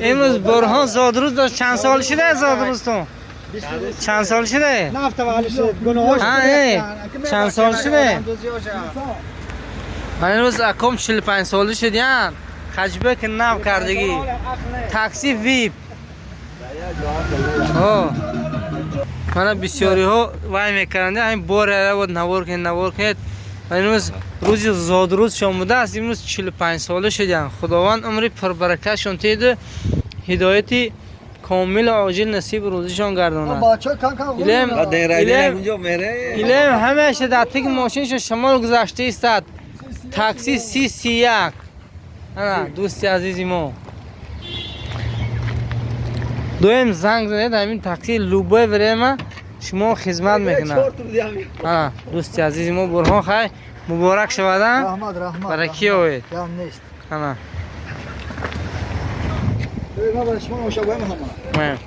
امروز برهان زادروز داشت. چند سال شده زادروز تو؟ چند سال شده؟ چند سال شده؟ امروز اکم 45 ساله شدیان. خجبه که نو کردگی تاکسی ویپ. من بسیاری ها وای میکننده همین بار بود نوار کرد. امروز روز زادروز شاموده است. امروز 45 ساله شدیان. خداوند عمری پربرکتشون تیده، هدایتی کامل عاجل نصیب روزشان گرداند. ایلم همیشه در تک ماشینش شمال گذاشته است. تاکسی 331. انا دوستی عزیزی ما دویم زنگ زنید همین تاکسی لوبه بریم شما خدمت میکنه. دوستی عزیزی ما برهان خیر مبارک شود. برای کی اوید انا من